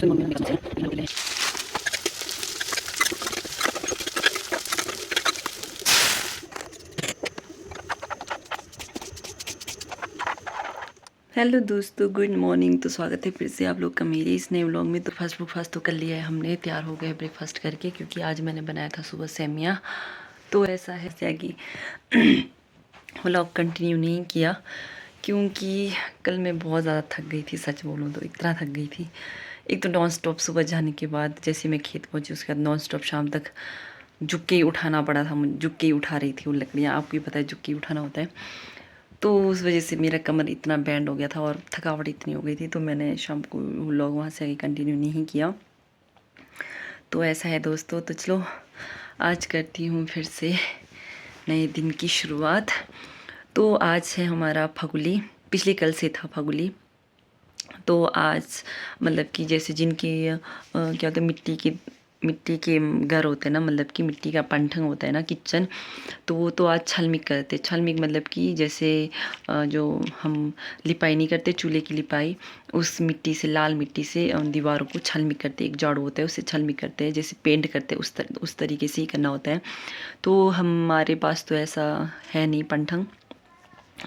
Hello दोस्तों, good morning. तो स्वागत है फिर से आप लोग का मेरे इस नए व्लॉग में। तो फर्स्ट ब्रेकफास्ट तो कर लिया है हमने, तैयार हो गए ब्रेकफास्ट करके, क्योंकि आज मैंने बनाया था सुबह सेमिया। तो ऐसा है कि व्लॉग कंटिन्यू नहीं किया, क्योंकि कल मैं बहुत ज़्यादा थक गई थी। सच बोलूँ तो इतना थक गई थी। एक तो नॉन स्टॉप सुबह जाने के बाद जैसे मैं खेत पहुँची, उसके बाद नॉन स्टॉप शाम तक झुक के ही उठाना पड़ा था। मुझे झुक के ही उठा रही थी वो लकड़ियाँ, आपको ही पता है झुक के ही उठाना होता है। तो उस वजह से मेरा कमर इतना बैंड हो गया था और थकावट इतनी हो गई थी, तो मैंने शाम को व्लॉग वहाँ से आगे कंटिन्यू नहीं किया। तो ऐसा है दोस्तों। तो चलो आज करती हूँ फिर से नए दिन की शुरुआत। तो आज है हमारा फगुली, पिछले कल से था फगुली। तो आज मतलब कि जैसे जिनकी क्या होता है, मिट्टी के घर होते हैं ना, मतलब कि मिट्टी का पंठंग होता है ना, किचन। तो वो तो आज छलमिक करते। छलमिक मतलब कि जैसे जो हम लिपाई नहीं करते, चूल्हे की लिपाई, उस मिट्टी से, लाल मिट्टी से दीवारों को छलमिक करते। एक झाड़ू होता है, उससे छलमिक करते हैं, जैसे पेंट करते हैं उस तरीके से ही करना होता है। तो हमारे पास तो ऐसा है नहीं पंठंग,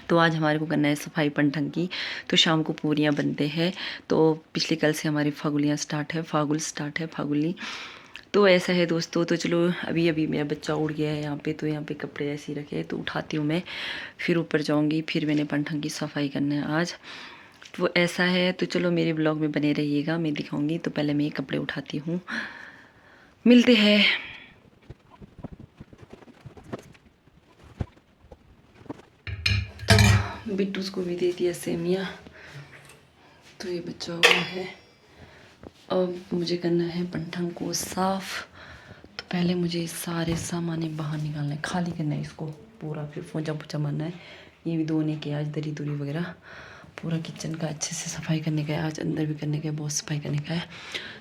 तो आज हमारे को करना है सफाई पंठंग की। तो शाम को पूरियाँ बनते हैं। तो पिछले कल से हमारी फागुलियाँ स्टार्ट है, फागुल स्टार्ट है, फागुली। तो ऐसा है दोस्तों। तो चलो अभी अभी मेरा बच्चा उड़ गया है यहाँ पे, तो यहाँ पे कपड़े ऐसे ही रखे हैं, तो उठाती हूँ मैं, फिर ऊपर जाऊँगी, फिर मैंने पंठंग की सफाई करना है आज। तो ऐसा है। तो चलो मेरे ब्लॉग में बने रहिएगा, मैं दिखाऊँगी। तो पहले मैं ये कपड़े उठाती हूँ, मिलते हैं। तो बिट्टूस को भी दे दिया सेमिया, तो ये बच्चा हुआ है। अब मुझे करना है पंठंग को साफ़। तो पहले मुझे सारे सामान बाहर निकालना है, खाली करना है इसको पूरा, फिर पोंछा पोंछा मारना है। ये भी धोने के आज, दरी दूरी वगैरह पूरा किचन का अच्छे से सफाई करने का है आज, अंदर भी करने का है, बहुत सफाई करने का है।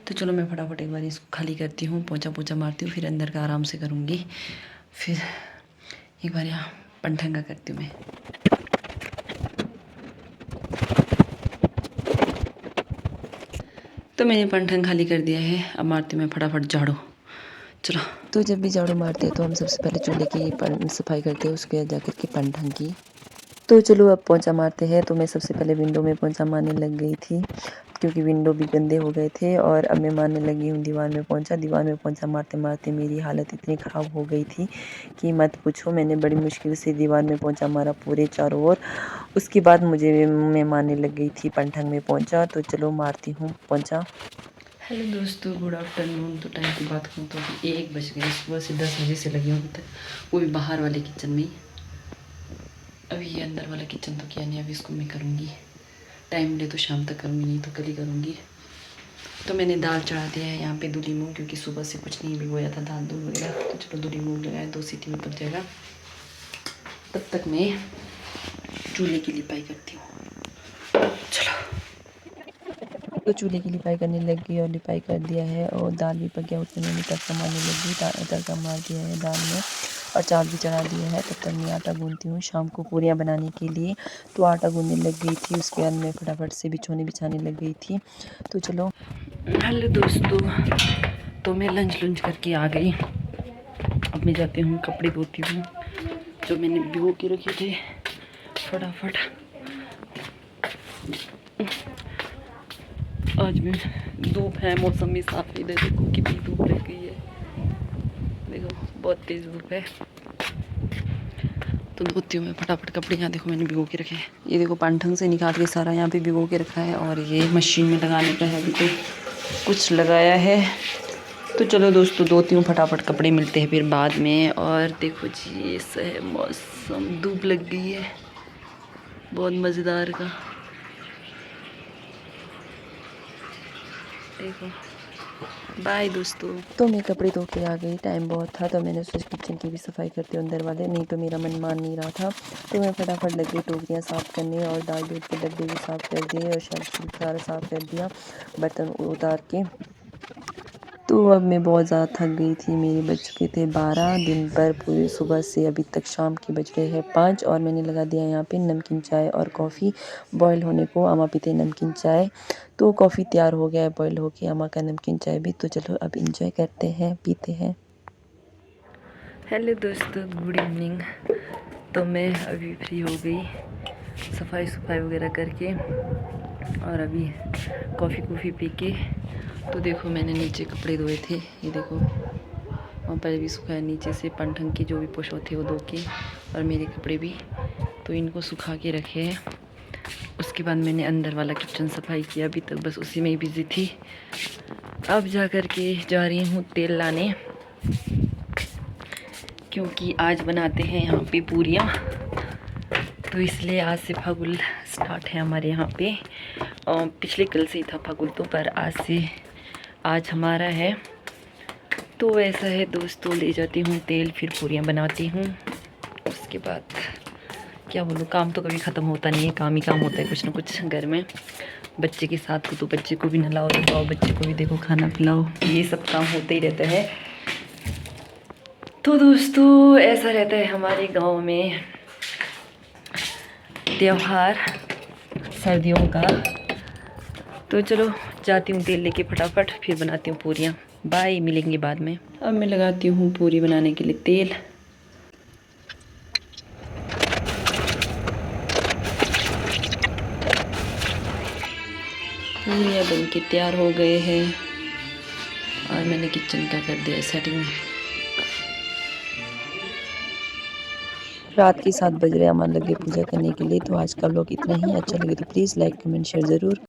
तो चलो मैं फटाफट एक बार इसको खाली करती हूँ, पोंछा पोंछा मारती हूँ, फिर अंदर का आराम से करूँगी। फिर एक बार यहाँ पंठंग का करती हूँ मैं। तो मैंने पंठंग खाली कर दिया है, अब मारती हूँ मैं फटाफट झाड़ू। चलो। तो जब भी झाड़ू मारते हैं तो हम सबसे पहले चूल्हे की सफाई करते हैं, उसके बाद जाकर के पंठंग की। तो चलो अब पोंछा मारते हैं। तो मैं सबसे पहले विंडो में पोंछा मारने लग गई थी, क्योंकि विंडो भी गंदे हो गए थे। और अब मैं मारने लगी हूँ दीवार में पोंछा। दीवार में पोंछा मारते मारते मेरी हालत इतनी ख़राब हो गई थी कि मत पूछो। मैंने बड़ी मुश्किल से दीवार में पोंछा मारा पूरे चारों ओर। उसके बाद मैं मारने लग गई थी पंठंग में पोंछा। तो चलो मारती हूँ पोंछा। हेलो दोस्तों, गुड आफ्टरनून। तो टाइम की बात करूँ तो अभी 1 बज गए। सुबह से 10 बजे से लगी हूँ अभी तक, वो भी बाहर वाले किचन में। अभी ये अंदर वाला किचन तो किया नहीं, अभी इसको मैं करूँगी। टाइम मिले तो शाम तक करूँगी, नहीं तो कल ही करूँगी। तो मैंने दाल चढ़ा दिया है यहाँ पे, दूली मूँग, क्योंकि सुबह से कुछ नहीं भिगोया था दाल दूल वगैरह। तो चलो दूली मूँग लगाया, 2 सीटी में पक जाएगा। तब तक मैं चूल्हे की लिपाई करती हूँ। चलो। तो चूल्हे की लिपाई करने लग गई और लिपाई कर दिया है, और दाल भी पक गया। उसमें मैंने तड़का मारने लग गई, तड़का मार दिया है दाल में, और चावल भी चढ़ा दिया है। तब तक मैं आटा गूंथती हूँ शाम को पूरियाँ बनाने के लिए। तो आटा गूंथने लग गई थी, उसके बाद मैं फटाफट से बिछाने लग गई थी। तो चलो। हेलो दोस्तों, तो मैं लंच करके आ गई। अब मैं जाती हूँ कपड़े धोती हूँ जो मैंने भिगो के रखे थे फटाफट। आज भी धूप है, मौसम भी साफ है। इधर देखो कितनी धूप लग गई है, देखो बहुत तेज़ धूप है। तो धोती हूँ मैं फटाफट कपड़े। यहाँ देखो मैंने भिगो के रखे हैं, ये देखो पंठंग से निकाल के सारा यहाँ पे भिगो के रखा है, और ये मशीन में लगाने का है। अभी तो कुछ लगाया है। तो चलो दोस्तों धोती हूँ फटाफट कपड़े, मिलते हैं फिर बाद में। और देखो जी ऐसा है मौसम, धूप लग गई है बहुत मज़ेदार का, देखो। बाय दोस्तों। तो मैं कपड़े धो के आ गई, टाइम बहुत था, तो मैंने सोचा किचन की भी सफाई करती हूँ अंदर वाले, नहीं तो मेरा मन मान नहीं रहा था। तो मैं फटाफट लग गई टोकरियाँ साफ़ करने, और दाल दूध के डब्बे भी साफ़ कर दिए, और शेल्फ सारा साफ़ कर दिया, बर्तन उतार के। तो तो अब मैं बहुत ज़्यादा थक गई थी। मेरे बज चुके थे 12 दिन भर पूरे सुबह से अभी तक शाम के बज गए हैं 5 और मैंने लगा दिया यहाँ पे नमकीन चाय और कॉफ़ी बॉयल होने को। अम्मा पीते हैं नमकीन चाय, तो कॉफ़ी तैयार हो गया है बॉयल होके, अम्मा का नमकीन चाय भी। तो चलो अब इंजॉय करते हैं, पीते हैं। हेलो दोस्तों, गुड इवनिंग। तो मैं अभी फ्री हो गई सफाई वगैरह करके और अभी कॉफ़ी पी के। तो देखो मैंने नीचे कपड़े धोए थे, ये देखो वहाँ पर भी सुखाया, नीचे से पंठंग के जो भी पोशाक थे वो धो के, और मेरे कपड़े भी, तो इनको सुखा के रखे हैं। उसके बाद मैंने अंदर वाला किचन सफाई किया, अभी तक बस उसी में ही बिजी थी। अब जा कर के जा रही हूँ तेल लाने, क्योंकि आज बनाते हैं यहाँ पे पूरियाँ, तो इसलिए आज से फागुल स्टार्ट है हमारे यहाँ पे। पिछले कल से ही था फागुल, तो पर आज हमारा है। तो ऐसा है दोस्तों, ले जाती हूँ तेल, फिर पूरियाँ बनाती हूँ। उसके बाद क्या बोलूँ, काम तो कभी ख़त्म होता नहीं है, काम ही काम होता है कुछ ना कुछ घर में। बच्चे के साथ तो बच्चे को भी नहलाओ धुलाओ, बच्चे को भी देखो खाना खिलाओ, ये सब काम होते ही रहता है। तो दोस्तों ऐसा रहता है हमारे गांव में त्योहार सर्दियों का। तो चलो जाती हूँ तेल लेके फटाफट, फिर बनाती हूँ पूरियाँ। बाय, मिलेंगे बाद में। अब मैं लगाती हूँ पूरी बनाने के लिए तेल। पूरियाँ बन के तैयार हो गए हैं और मैंने किचन का कर दिया सेटिंग। रात के 7 बज रहे, अमन लगे पूजा करने के लिए। तो आज का व्लॉग इतना ही, अच्छा लगे तो प्लीज़ लाइक कमेंट शेयर ज़रूर